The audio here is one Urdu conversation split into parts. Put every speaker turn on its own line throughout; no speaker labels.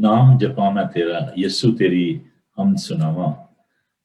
نام جپانا تیرا یسو تیری حمد سناواں،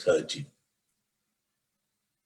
13।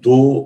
2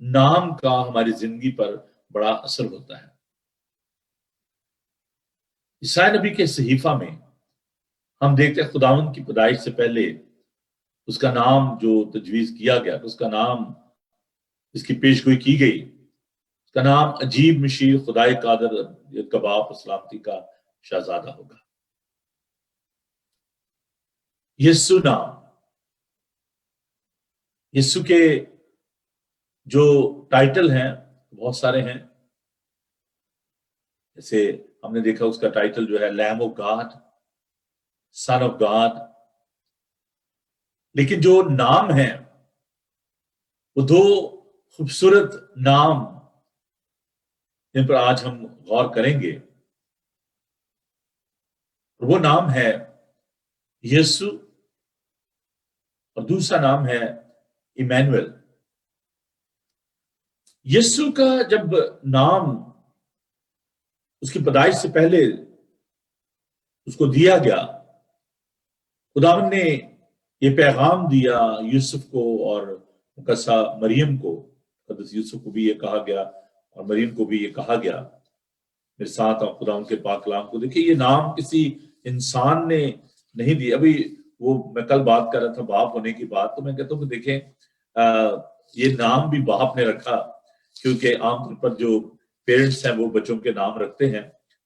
نام کا ہماری زندگی پر بڑا اثر ہوتا ہے۔ عیسائی نبی کے صحیفہ میں ہم دیکھتے ہیں خداوند کی پیدائش سے پہلے اس کا نام جو تجویز کیا گیا، اس کا نام اس کی پیشگوئی کی گئی، اس کا نام عجیب مشیر، خدائے قادر، کباب اور سلامتی کا شہزادہ ہوگا۔ یسوع نام، یسوع کے جو ٹائٹل ہیں بہت سارے ہیں، جیسے ہم نے دیکھا اس کا ٹائٹل جو ہے lamb of God, son of God, لیکن جو نام ہے وہ دو خوبصورت نام جن پر آج ہم غور کریں گے۔ وہ نام ہے یسوع اور دوسرا نام ہے ایمینویل۔ یسوع کا جب نام اس کی پیدائش سے پہلے اس کو دیا گیا، خداوند نے یہ پیغام دیا یوسف کو اور مقدسہ مریم کو، مقدس یوسف کو بھی یہ کہا گیا اور مریم کو بھی یہ کہا گیا، میرے ساتھ آپ خداوند کے پاک کلام کو دیکھیں، یہ نام کسی انسان نے نہیں دی۔ ابھی وہ میں کل بات کر رہا تھا باپ ہونے کی بات، تو میں کہتا ہوں کہ دیکھیں یہ نام بھی باپ نے رکھا، کیونکہ عام طور پر جو پیرنٹس ہیں وہ بچوں کے نام رکھتے ہیں،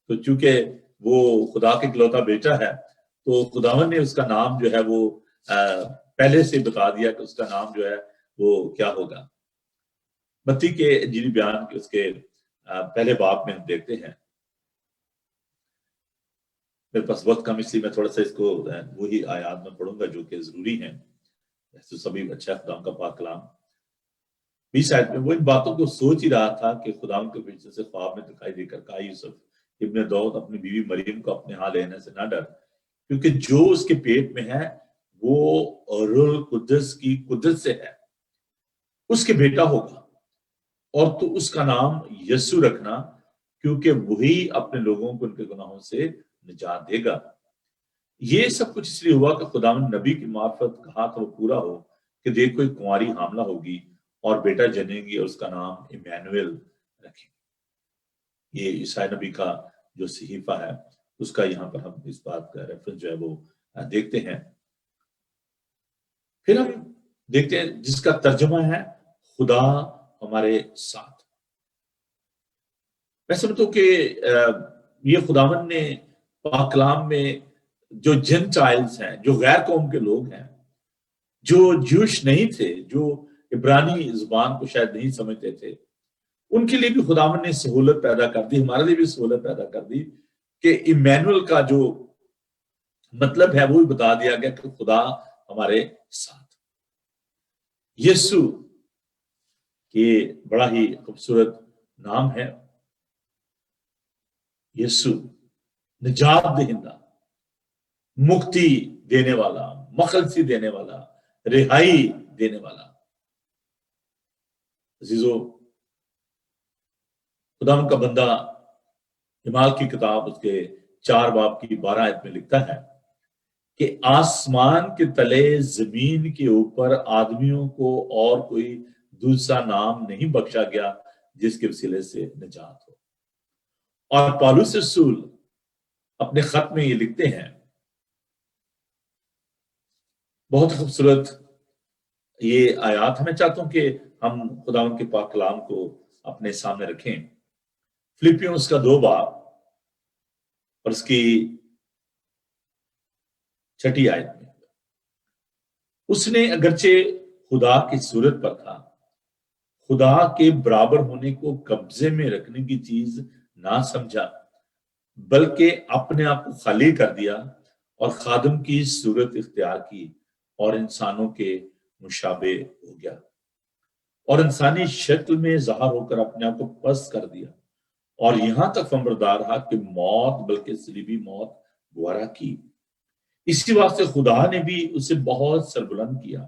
تو چونکہ وہ خدا کے اکلوتا بیٹا ہے تو خداوند نے اس کا نام جو ہے وہ پہلے سے بتا دیا کہ اس کا نام جو ہے وہ کیا ہوگا۔ متی کے انجیلی بیان کے اس کے پہلے باب میں ہم دیکھتے ہیں، میرے پاس وقت کم اس لیے میں تھوڑا سا اس کو وہی آیات میں پڑھوں گا جو کہ ضروری ہیں، تو سبھی اچھا خدا کا پاک کلام 20 آیت میں وہ ان باتوں کو سوچ ہی رہا تھا کہ خدا کے پیچھے سے خواب میں دکھائی دے کر کہا یوسف ابن داؤد اپنی بیوی مریم کو اپنے ہاں لینے سے نہ ڈر، کیونکہ جو اس کے پیٹ میں ہے وہ روح القدس کی قدرت سے ہے، اس کے بیٹا ہوگا اور تو اس کا نام یسوع رکھنا، کیونکہ وہی اپنے لوگوں کو ان کے گناہوں سے نجات دے گا۔ یہ سب کچھ اس لیے ہوا کہ خداوند نبی کی معرفت کہا تھا وہ پورا ہو کہ دیکھو ایک کنواری حاملہ ہوگی اور بیٹا جنیں گی اور اس کا نام ایمینویل رکھیں گے۔ یہ عیسائی نبی کا جو صحیفہ ہے اس کا یہاں پر ہم اس بات کا ریفرنس جو ہے وہ دیکھتے ہیں۔ پھر ہم دیکھتے ہیں جس کا ترجمہ ہے خدا ہمارے ساتھ۔ میں سمجھتا ہوں کہ یہ خداوند نے پاک کلام میں جو جنٹائلز ہیں، جو غیر قوم کے لوگ ہیں، جو جوش نہیں تھے، جو عبرانی زبان کو شاید نہیں سمجھتے تھے، ان کے لیے بھی خداوند نے سہولت پیدا کر دی، ہمارے لیے بھی سہولت پیدا کر دی کہ ایمینویل کا جو مطلب ہے وہ بھی بتا دیا گیا کہ خدا ہمارے ساتھ۔ یسوع یہ بڑا ہی خوبصورت نام ہے، یسوع نجات دہندہ، مکتی دینے والا، مخلصی دینے والا، رہائی دینے والا۔ عزیزو، خداوند کا بندہ اعمال کی کتاب اس کے 4 باب کی 12 آیت میں لکھتا ہے کہ آسمان کے تلے زمین کے اوپر آدمیوں کو اور کوئی دوسرا نام نہیں بخشا گیا جس کے وسیلے سے نجات ہو۔ اور پالوس رسول اپنے خط میں یہ لکھتے ہیں، بہت خوبصورت یہ آیات، میں چاہتا ہوں کہ ہم خداوند کے پاک کلام کو اپنے سامنے رکھیں۔ فلپیوں اس کا 2 باب اور اس کی 6 آیت میں، اس نے اگرچہ خدا کی صورت پر تھا، خدا کے برابر ہونے کو قبضے میں رکھنے کی چیز نہ سمجھا، بلکہ اپنے آپ کو خالی کر دیا اور خادم کی صورت اختیار کی اور انسانوں کے مشابہ ہو گیا اور انسانی شکل میں ظاہر ہو کر اپنے آپ کو پست کر دیا اور یہاں تک فرمانبردار رہا کہ موت بلکہ صلیبی موت گوارا کی۔ اسی واسطے خدا نے بھی اسے بہت سربلند کیا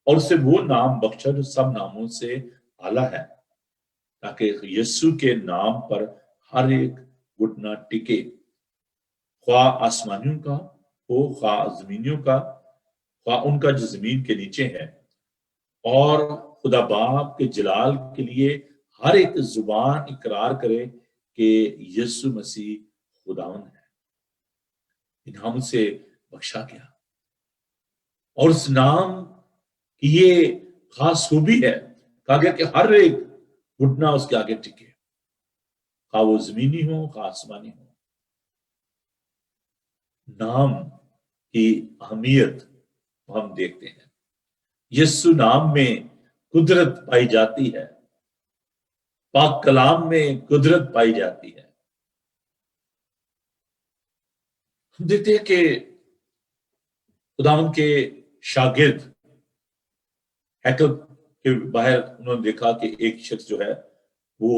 اور اسے وہ نام بخشا جو سب ناموں سے اعلیٰ ہے، تاکہ یسوع کے نام پر ہر ایک گھٹنا ٹکے، خواہ آسمانیوں کا ہو، خواہ زمینیوں کا، خواہ ان کا جو زمین کے نیچے ہے، اور خدا باپ کے جلال کے لیے ہر ایک زبان اقرار کرے کہ یسوع مسیح خداوند ہے، انعام سے بخشا گیا، اور اس نام کی یہ خاص خوبی ہے کہا گیا کہ ہر ایک گھٹنا اس کے آگے ٹکے، خواہ وہ زمینی ہو خواہ آسمانی ہو۔ نام کی اہمیت ہم دیکھتے ہیں، یسوع نام میں قدرت پائی جاتی ہے، پاک کلام میں قدرت پائی جاتی ہے۔ ہم دیکھتے ہیں کہ خداوند کے شاگرد ہیکل کے باہر انہوں نے دیکھا کہ ایک شخص جو ہے وہ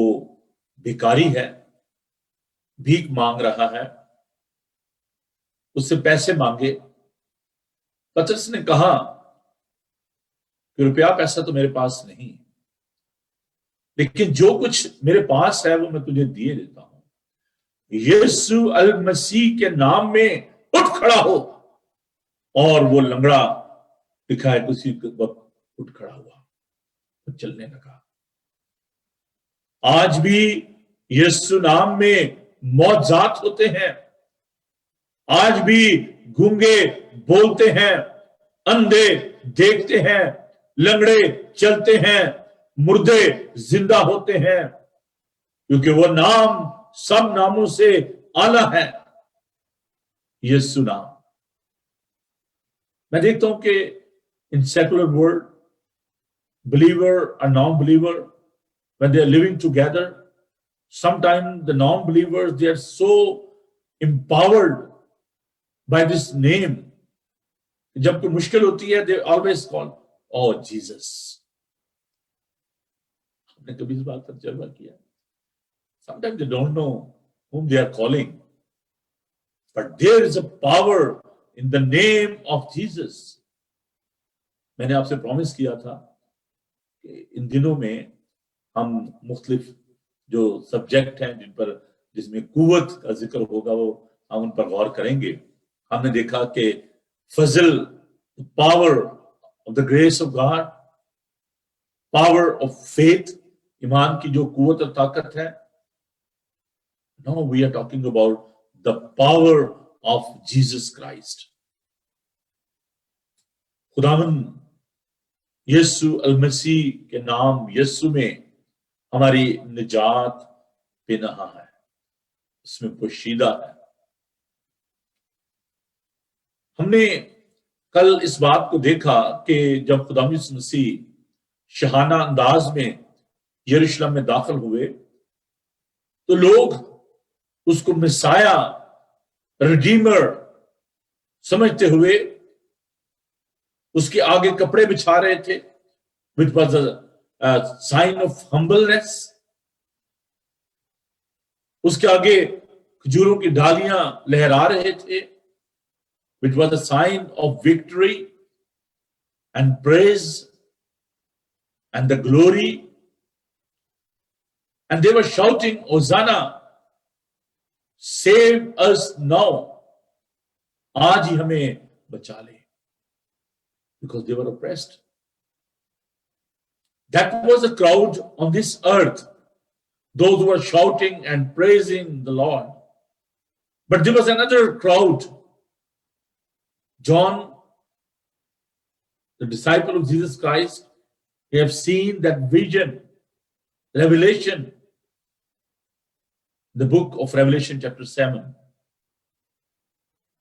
بھکاری ہے، بھیک مانگ رہا ہے، اس سے پیسے مانگے۔ پطرس نے کہا کہ روپیہ پیسہ تو میرے پاس نہیں، لیکن جو کچھ میرے پاس ہے وہ میں تجھے دیے دیتا ہوں، یسوع المسیح کے نام میں اٹھ کھڑا ہو۔ اور وہ لنگڑا دکھا ہے اسی وقت اٹھ کھڑا ہوا، چلنے لگا۔ آج بھی یسوع نام میں معجزات ہوتے ہیں، آج بھی گونگے بولتے ہیں، اندھے دیکھتے ہیں، لنگڑے چلتے ہیں، مردے زندہ ہوتے ہیں، کیونکہ وہ نام سب ناموں سے اعلیٰ ہے، یسوع نام۔ میں دیکھتا ہوں کہ in secular world, believer or non-believer, when they are living together, sometimes the non-believers, they are so empowered by this name. جب کوئی مشکل ہوتی ہے they always call, oh Jesus. ہم نے کبھی اس بات کا تجربہ کیا؟ Sometimes they don't know whom they are calling, but there is a power in the name of Jesus. میں نے آپ سے پرومس کیا تھا کہ ان دنوں میں ہم مختلف جو سبجیکٹ ہیں جس میں قوت کا ذکر ہوگا وہ ہم ان پر غور کریں گے۔ ہم نے دیکھا کہ فضل، power of the grace of God, power of faith, ایمان کی جو قوت اور طاقت ہے۔ Now we are talking about the power of Jesus Christ. خداوند یسوع المسیح کے نام یسوع میں ہماری نجات بے نہا ہے، اس میں پوشیدہ ہے۔ ہم نے کل اس بات کو دیکھا کہ جب خداوند یسوع مسیح شاہانہ انداز میں یروشلم میں داخل ہوئے تو لوگ اس کو مسایا، ریڈیمر سمجھتے ہوئے اس کے آگے کپڑے بچھا رہے تھے، which was a sign of humbleness۔ اس کے آگے کھجوروں کی ڈالیاں لہرا رہے تھے، which was a sign of victory and praise and the glory, and they were shouting, Hosanna, save us now، آج ہی ہمیں بچا لے، because they were oppressed۔ That was a crowd on this earth, those who were shouting and praising the Lord. But there was another crowd. John, the disciple of Jesus Christ, he have seen that vision, revelation, the book of Revelation chapter 7.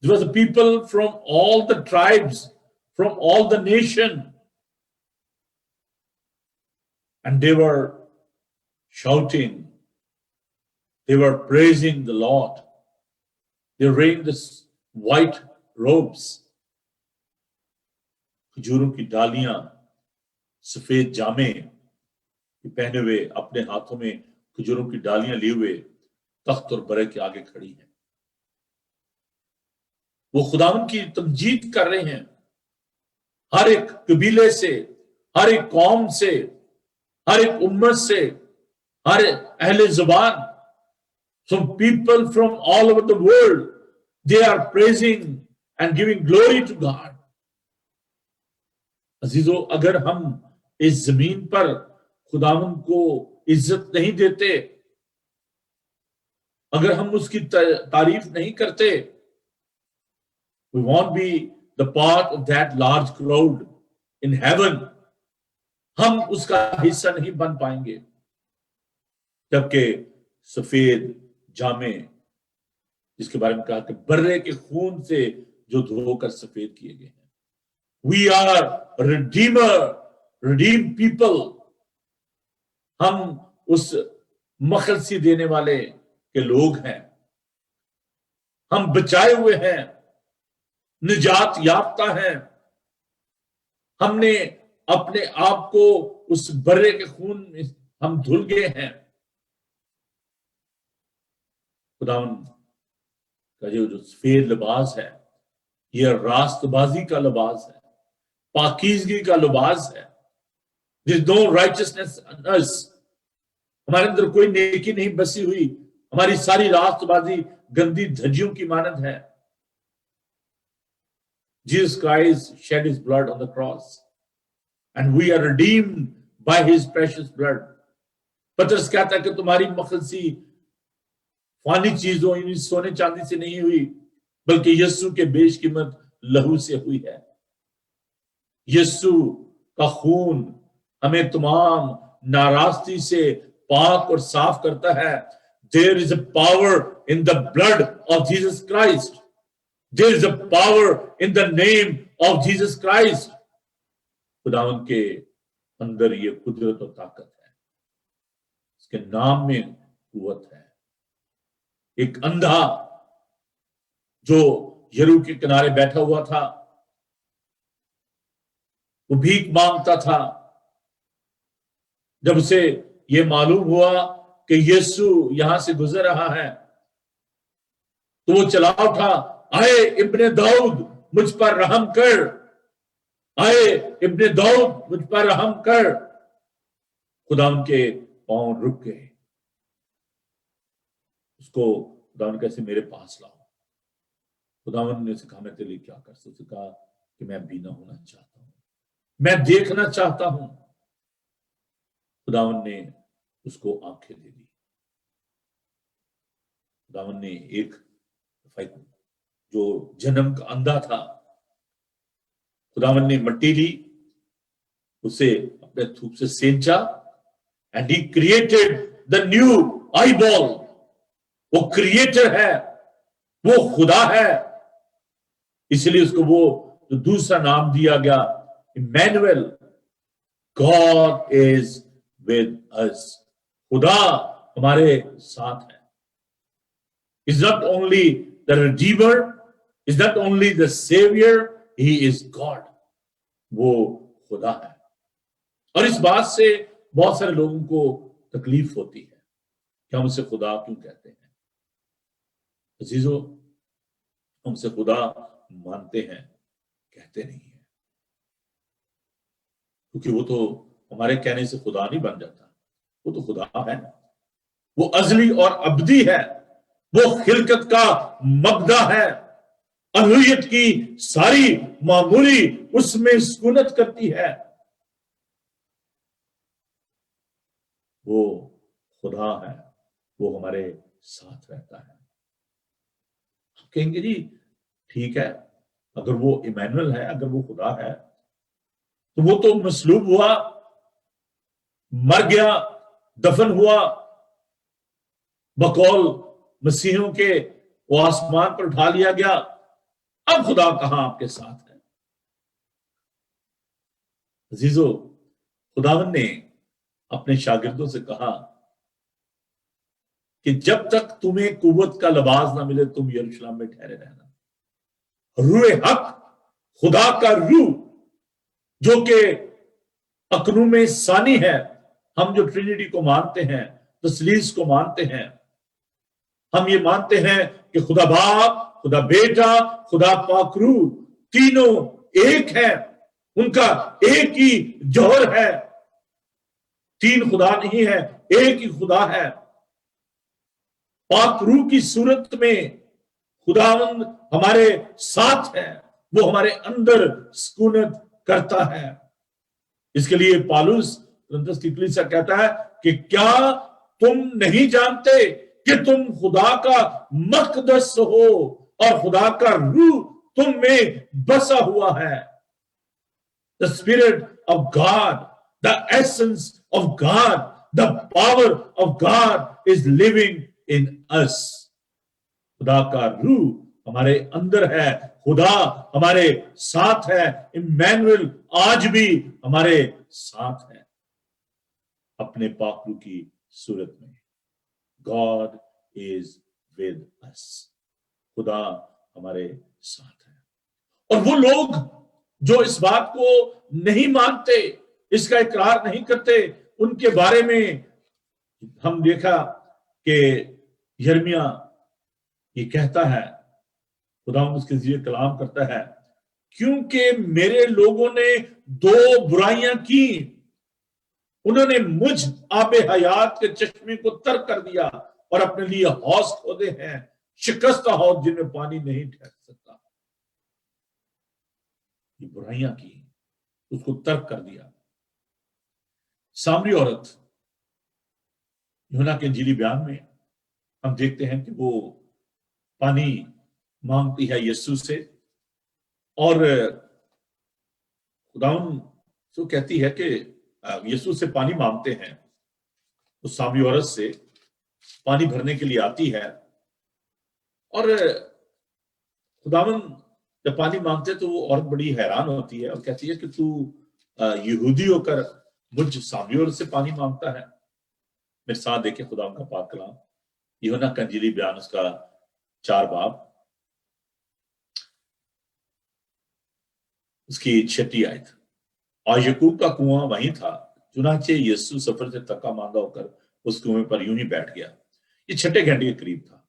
There was a people from all the tribes, from all the nation, and they were shouting, they were praising the Lord. They were wearing this white robes, کھجوروں کی ڈالیاں، سفید جامے پہنے ہوئے، اپنے ہاتھوں میں کھجوروں کی ڈالیاں لیے ہوئے تخت اور برے کے آگے کھڑی ہیں۔ وہ خداوند کی تمجید کر رہے ہیں، ہر ایک قبیلے سے، ہر ایک قوم سے، ہر ایک امت سے، ہر اہل زبان، some people from all over the world, they are praising and giving glory to God۔ عزیزو، اگر ہم اس زمین پر خداوند کو عزت نہیں دیتے، اگر ہم اس کی تعریف نہیں کرتے، we won't be the part of that large crowd in heaven. ہم اس کا حصہ نہیں بن پائیں گے، جبکہ سفید جامے جس کے بارے میں کہا کہ برے کے خون سے جو دھو کر سفید کیے گئے ہیں. We are redeemed people. ہم اس مخلصی دینے والے کے لوگ ہیں، ہم بچائے ہوئے ہیں، نجات یافتہ ہیں. ہم نے اپنے آپ کو اس برے کے خون میں ہم دھل گئے ہیں. خداوند کا جو سفید لباس ہے یہ راست بازی کا لباس ہے، پاکیزگی کا لباس ہے. There is no righteousness in us. ہمارے اندر کوئی نیکی نہیں بسی ہوئی، ہماری ساری راست بازی گندی دھجیوں کی مانند ہے. Jesus Christ shed his blood on the cross and we are redeemed by his precious blood. پترس کہتا ہے کہ تمہاری مخلصی فانی چیزوں یعنی سونے چاندی سے نہیں ہوئی بلکہ یسوع کے بیش قیمت لہو سے ہوئی ہے. یسوع کا خون ہمیں تمام ناراستی سے پاک اور صاف کرتا ہے. There is a power in the blood of Jesus Christ. There is a power in the name of Jesus Christ. خداوند کے اندر یہ قدرت اور طاقت ہے، اس کے نام میں قوت ہے. ایک اندھا جو یریکو کے کنارے بیٹھا ہوا تھا، وہ بھیک مانگتا تھا. جب اسے یہ معلوم ہوا کہ یسوع یہاں سے گزر رہا ہے تو وہ چلا اٹھا، آئے ابن داؤد مجھ پر رحم کر، آئے ابن داؤد مجھ پر رحم کر. خدا ان کے پاؤں رک گئے. اس کو خدا نے کیسے میرے پاس لاؤ. خداوند نے کہا میں تیرے لیے کیا کر سکتا. کہا کہ میں بینا ہونا چاہتا ہوں، میں دیکھنا چاہتا ہوں. خداوند نے اس کو آنکھیں دے دی. خداوند نے ایک جو جنم کا اندھا تھا، خداوند نے مٹی لی، اسے اپنے تھوک سے سینچا and he created the new eyeball. وہ کریٹر ہے، وہ خدا ہے، اس لیے اس کو وہ جو دوسرا نام دیا گیا Emmanuel. God is with us. خدا ہمارے ساتھ ہے. He's not only the Redeemer, he's not only the Savior, he is God. وہ خدا ہے. اور اس بات سے بہت سارے لوگوں کو تکلیف ہوتی ہے کہ ہم اسے خدا کیوں کہتے ہیں. عزیزو، ہم اسے خدا مانتے ہیں، کہتے نہیں ہیں، کیونکہ وہ تو ہمارے کہنے سے خدا نہیں بن جاتا. وہ تو خدا ہے، وہ ازلی اور ابدی ہے، وہ خلقت کا مبدا ہے. الوہیت کی ساری معمولی اس میں سکونت کرتی ہے. وہ خدا ہے، وہ ہمارے ساتھ رہتا ہے. آپ کہیں گے جی ٹھیک ہے، اگر وہ ایمینول ہے، اگر وہ خدا ہے تو وہ تو مصلوب ہوا، مر گیا، دفن ہوا، بقول مسیحوں کے وہ آسمان پر اٹھا لیا گیا. اب خدا کہاں آپ کے ساتھ ہے؟ عزیزو، خداوند نے اپنے شاگردوں سے کہا کہ جب تک تمہیں قوت کا لباس نہ ملے تم یروشلم میں ٹھہرے رہنا. روح حق، خدا کا روح جو کہ اکنوم ثانی ہے. ہم جو ٹرینیٹی کو مانتے ہیں، تثلیث کو مانتے ہیں، ہم یہ مانتے ہیں کہ خدا باپ، خدا بیٹا، خدا پاک روح تینوں ایک ہیں، ان کا ایک ہی جوہر ہے. تین خدا نہیں ہے، ایک ہی خدا ہے. پاک روح کی صورت میں خداوند ہمارے ساتھ ہے، وہ ہمارے اندر سکونت کرتا ہے. اس کے لیے پالوس کرنتھس کی کلیسا کہتا ہے کہ کیا تم نہیں جانتے کہ تم خدا کا مقدس ہو اور خدا کا روح تم میں بسا ہوا ہے. The Spirit of God, the essence of God, the power of God is living in us. خدا کا روح ہمارے اندر ہے, خدا ہمارے ساتھ ہے, ایمینوئل آج بھی ہمارے ساتھ ہے اپنے پاک روح کی صورت میں. God is with us. خدا ہمارے ساتھ ہے. اور وہ لوگ جو اس بات کو نہیں مانتے, اس کا اقرار نہیں کرتے, ان کے بارے میں ہم دیکھا کہ یرمیا یہ کہتا ہے, خدا اس کے ذریعے کلام کرتا ہے, کیونکہ میرے لوگوں نے دو برائیاں کی, انہوں نے مجھ آب حیات کے چشمے کو ترک کر دیا اور اپنے لیے حوض کھودے ہیں, شکستہ حوض جن میں پانی نہیں ٹھہر سکتا. یہ برائیاں کی, اس کو ترک کر دیا. سامری عورت یوحنا کے انجیلی بیان میں ہم دیکھتے ہیں کہ وہ پانی مانگتی ہے یسوع سے, اور خداوند تو کہتی ہے کہ یسوع سے پانی مانگتے ہیں. اس سامری عورت سے پانی بھرنے کے لیے آتی ہے, اور خداوند جب پانی مانگتے تو وہ عورت بڑی حیران ہوتی ہے اور کہتی ہے کہ تو یہودی ہو کر مجھ سامری عورت سے پانی مانگتا ہے. میرے ساتھ دیکھیں خداوند کا پاک کلام, یوحنا کا انجیلی بیان اس کا 4 باب اس کی 6 آیت. اور یعقوب کا کنواں وہیں تھا, چنانچہ یسوع سفر سے تھکا ماندہ ہو کر اس کنویں پر یوں ہی بیٹھ گیا. یہ 6 گھنٹے کے قریب تھا.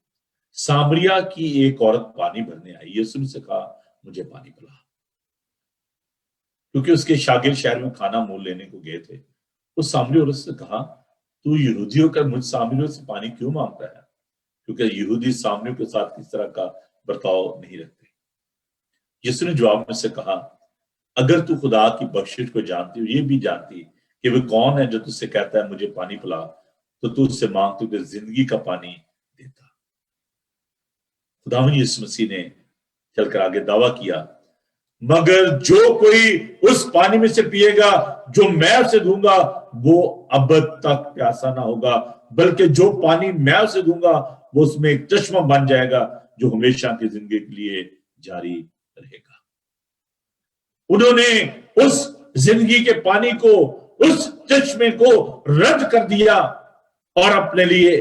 سامریا کی ایک عورت پانی بھرنے آئی. یسوع نے سے کہا مجھے پانی پلا, کیونکہ اس کے شاگرد شہر میں کھانا مول لینے کو گئے تھے. اس سامری عورت سے کہا تو یہودی ہو کر مجھ سامریوں سے پانی کیوں مانگتا ہے؟ کیونکہ یہودی سامریوں کے ساتھ کس طرح کا برتاؤ نہیں رکھتے. یسوع نے جواب میں سے کہا اگر تو خدا کی بخشش کو جانتی ہو, یہ بھی جانتی کہ وہ کون ہے جو تجھ سے کہتا ہے مجھے پانی پلا, تو تو اس سے مانگ تو کہ زندگی کا پانی دیتا. خداوند یسوع مسیح نے چل کر آگے دعویٰ کیا, مگر جو کوئی اس پانی میں سے پیے گا جو میں اسے دوں گا وہ ابد تک پیاسا نہ ہوگا, بلکہ جو پانی میں اسے دوں گا وہ اس میں ایک چشمہ بن جائے گا جو ہمیشہ کی زندگی کے لیے جاری رہے گا. انہوں نے اس زندگی کے پانی کو, اس چشمے کو رد کر دیا اور اپنے لیے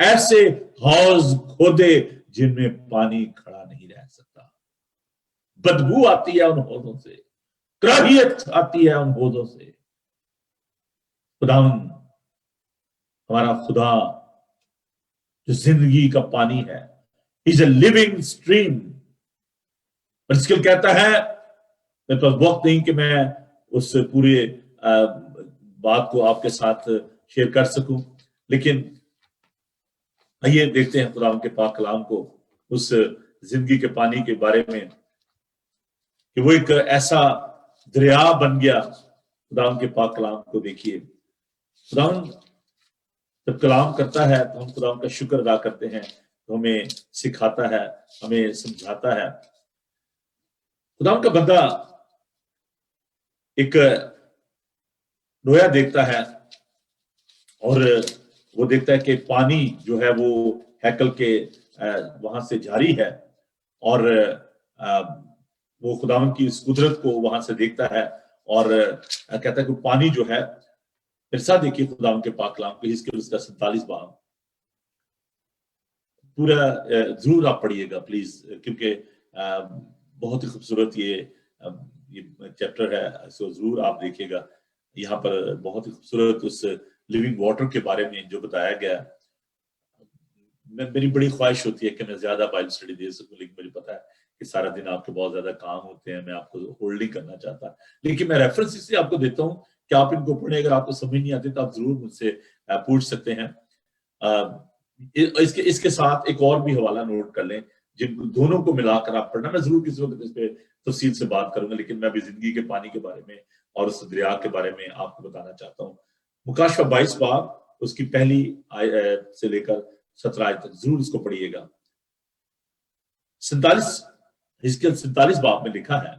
ایسے حوض کھودے جن میں پانی کھڑا نہیں رہ سکتا. بدبو آتی ہے ان حوضوں سے, کراہیت آتی ہے ان حوضوں سے. خداوند ہمارا خدا جو زندگی کا پانی ہے, He's a living stream. پرسکل کہتا ہے, میرے پاس وقت نہیں کہ میں اس پورے بات کو آپ کے ساتھ شیئر کر سکوں, لیکن آئیے دیکھتے ہیں خدا کے پاک کلام کو اس زندگی کے پانی کے بارے میں کہ وہ ایک ایسا دریا بن گیا. خدا کے پاک کلام کو دیکھیے, خدا جب کلام کرتا ہے تو ہم خدا کا شکر ادا کرتے ہیں, تو ہمیں سکھاتا ہے, ہمیں سمجھاتا ہے. خدا کا بندہ ایک رویا دیکھتا ہے اور وہ دیکھتا ہے کہ پانی جو ہے وہ ہیکل کے وہاں سے جاری ہے, اور وہ خداوند کی اس قدرت کو وہاں سے دیکھتا ہے اور کہتا ہے کہ پانی جو ہے. پھر ساتھ دیکھیے خداوند کے پاک کلام کو, اس کا 47 باب پورا ضرور آپ پڑھیے گا پلیز, کیونکہ بہت ہی خوبصورت یہ چیپٹر ہے, سو ضرور آپ دیکھیے گا. یہاں پر بہت ہی خوبصورت اس لیونگ واٹر کے بارے میں جو بتایا گیا. میری بڑی خواہش ہوتی ہے کہ میں زیادہ بائبل اسٹڈی دے سکوں, لیکن مجھے پتا ہے کہ سارا دن آپ کے بہت زیادہ کام ہوتے ہیں, میں آپ کو ہولڈ نہیں کرنا چاہتا. لیکن میں ریفرنس اس لیے آپ کو دیتا ہوں کہ آپ ان کو پڑھیں, اگر آپ کو سمجھ نہیں آتی تو آپ ضرور مجھ سے پوچھ سکتے ہیں. اس کے ساتھ ایک اور بھی حوالہ نوٹ کر لیں, جن دونوں کو ملا کر آپ پڑھنا. میں ضرور کسی وقت اس پہ تفصیل سے بات کروں گا, لیکن میں ابھی زندگی کے پانی کے بارے میں اور اس دریا کے بارے میں آپ کو بتانا چاہتا ہوں. مکاشفہ 22 باب اس کی پہلی آیت سے لے کر 17 آیت تک ضرور اس کو پڑھیے گا. 47 باب میں لکھا ہے،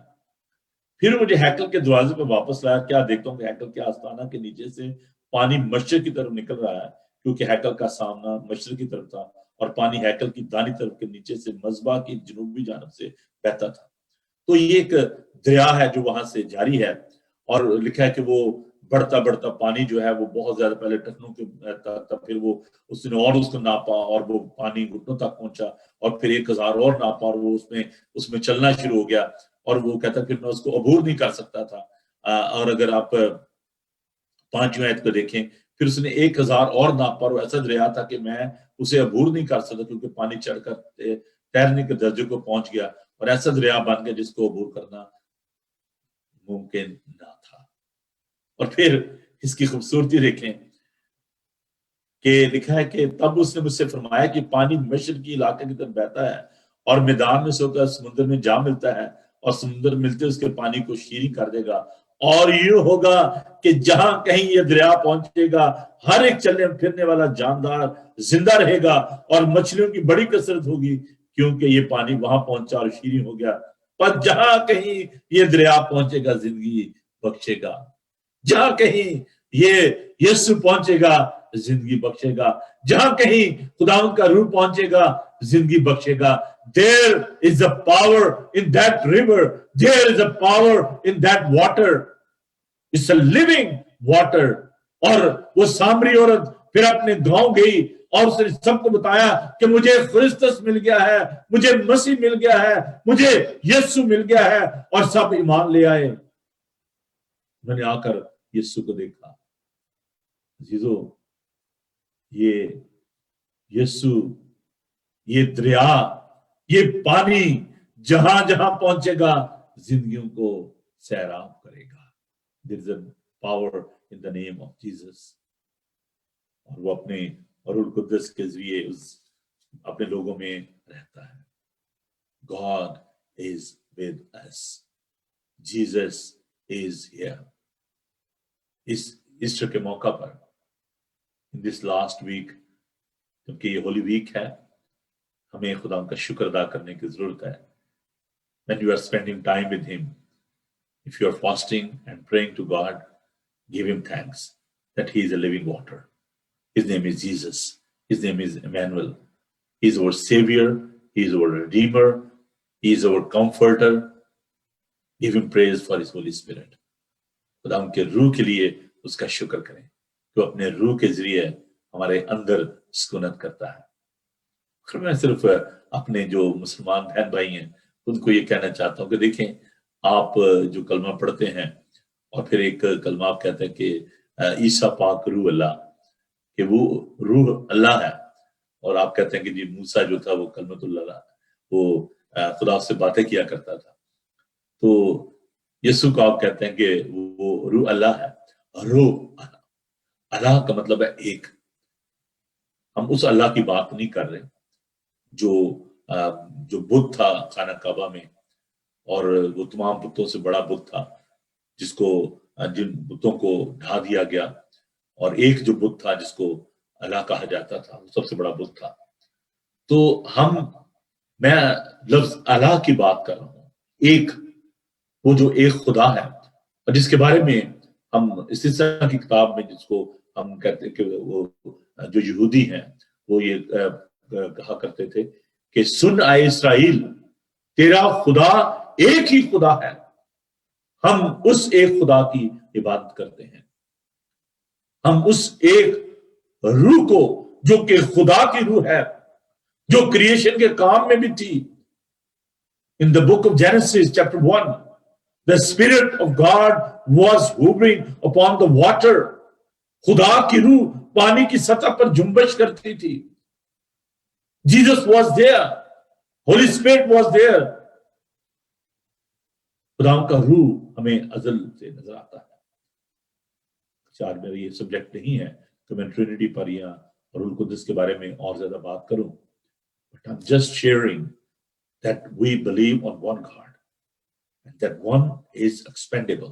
پھر مجھے ہیکل کے دروازے پہ واپس لایا. کیا دیکھتا ہوں کہ ہیکل کے آستانہ کے نیچے سے پانی مشرق کی طرف نکل رہا ہے، کیونکہ ہیکل کا سامنا مشرق کی طرف تھا اور پانی ہیکل کی دانی طرف کے نیچے سے مذبح کی جنوبی جانب سے بہتا تھا. تو یہ ایک دریا ہے جو وہاں سے جاری ہے، اور لکھا ہے کہ وہ بڑھتا بڑھتا پانی جو ہے وہ بہت زیادہ پہلے ٹخنوں کے تھا، پھر وہ اس نے اور اس کو ناپا اور وہ پانی گھٹنوں تک پہنچا، اور پھر 1000 اور ناپا اور وہ اس میں چلنا شروع ہو گیا. اور وہ کہتا پھر میں اس کو عبور نہیں کر سکتا تھا. اور اگر آپ 5ویں آیت کو دیکھیں، پھر اس نے 1000 اور ناپا اور ایسا دریا تھا کہ میں اسے عبور نہیں کر سکتا، کیونکہ پانی چڑھ کر تیرنے کے درجے کو پہنچ گیا، اور ایسا دریا بن گیا جس کو عبور کرنا ممکن نہ تھا. اور پھر اس کی خوبصورتی دیکھیں کہ لکھا ہے کہ تب اس نے مجھ سے فرمایا کہ پانی مشرقی علاقے کی طرف بہتا ہے اور میدان میں سے ہو کر سمندر میں جا ملتا ہے، اور سمندر ملتے اس کے پانی کو شیریں کر دے گا. اور یہ ہوگا کہ جہاں کہیں یہ دریا پہنچے گا ہر ایک چلنے پھرنے والا جاندار زندہ رہے گا، اور مچھلیوں کی بڑی کثرت ہوگی، کیونکہ یہ پانی وہاں پہنچا اور شیریں ہو گیا. پر جہاں کہیں یہ دریا پہنچے گا زندگی بخشے گا. جہاں کہیں یہ یسوع پہنچے گا زندگی بخشے گا. جہاں کہیں خداوند کا روح پہنچے گا زندگی بخشے گا. There is a power in that river. There is a power in that water. It's a living water. اور وہ سامری عورت پھر اپنے گاؤں گئی اور اس نے سب کو بتایا کہ مجھے خرسطس مل گیا ہے، مجھے مسیح مل گیا ہے، مجھے یسوع مل گیا ہے، اور سب ایمان لے آئے. میں نے آ کر یسوع کو دیکھا. عزیزو، یہ یسوع، یہ دریا، یہ پانی جہاں جہاں پہنچے گا زندگیوں کو سیراب کرے گا. There is a power in the name of Jesus. اور وہ اپنے روح القدس کے ذریعے اپنے لوگوں میں رہتا ہے. God is with us. Jesus is here. اس ایسٹر کے موقع پر in this last week، کیونکہ یہ ہولی ویک ہے، ہمیں خدا کا شکر ادا کرنے کی ضرورت ہے. When you are spending time with him, if you are fasting and praying to God, give him thanks that he is a living water. His name is Jesus. His name is Emmanuel. He is our savior. He is our redeemer. He is our comforter. Give him praise for his Holy Spirit. خدا ان کے روح کے لیے اس کا شکر کریں کہ وہ اپنے روح کے ذریعے ہمارے اندر سکونت کرتا ہے. میں صرف اپنے جو مسلمان بہن بھائی ہیں ان کو یہ کہنا چاہتا ہوں کہ دیکھیں، آپ جو کلمہ پڑھتے ہیں اور پھر ایک کلمہ آپ کہتے ہیں کہ عیسیٰ پاک روح اللہ، کہ وہ روح اللہ ہے، اور آپ کہتے ہیں کہ جی موسیٰ جو تھا وہ کلمت اللہ، وہ خدا سے باتیں کیا کرتا تھا. تو یسوع کو آپ کہتے ہیں کہ وہ روح اللہ ہے. روح اللہ کا مطلب ہے ایک. ہم اس اللہ کی بات نہیں کر رہے جو بت تھا خانہ کعبہ میں، اور وہ تمام بتوں سے بڑا بت تھا جن بتوں کو ڈھا دیا گیا، اور ایک جو بت تھا جس کو اللہ کہا جاتا تھا وہ سب سے بڑا بت تھا. تو میں لفظ اللہ کی بات کر رہا ہوں، ایک، وہ جو ایک خدا ہے، اور جس کے بارے میں ہم استثنا کی کتاب میں جس کو ہم کہتے ہیں کہ وہ جو یہودی ہیں وہ یہ کہا کرتے تھے کہ سن آئے اسرائیل، تیرا خدا ایک ہی خدا ہے. ہم اس ایک خدا کی عبادت کرتے ہیں. ہم اس ایک روح کو جو کہ خدا کی روح ہے، جو کریشن کے کام میں بھی تھی. In the book of Genesis chapter 1, the spirit of God was hovering upon the water. خدا کی روح پانی کی سطح پر جنبش کرتی تھی. Jesus was there. Holy Spirit was there. خدا کا روح ہمیں ازل سے نظر آتا ہے. چار میرا یہ سبجیکٹ نہیں ہے کہ میں ٹرینٹی پر یا روح القدس کے بارے میں اور زیادہ بات کروں. But I'm just sharing that we believe on one God and that one is expendable.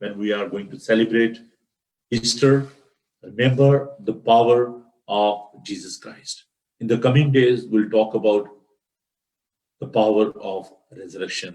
when we are going to celebrate Easter, remember the power of Jesus Christ. In the coming days we'll talk about the power of resurrection.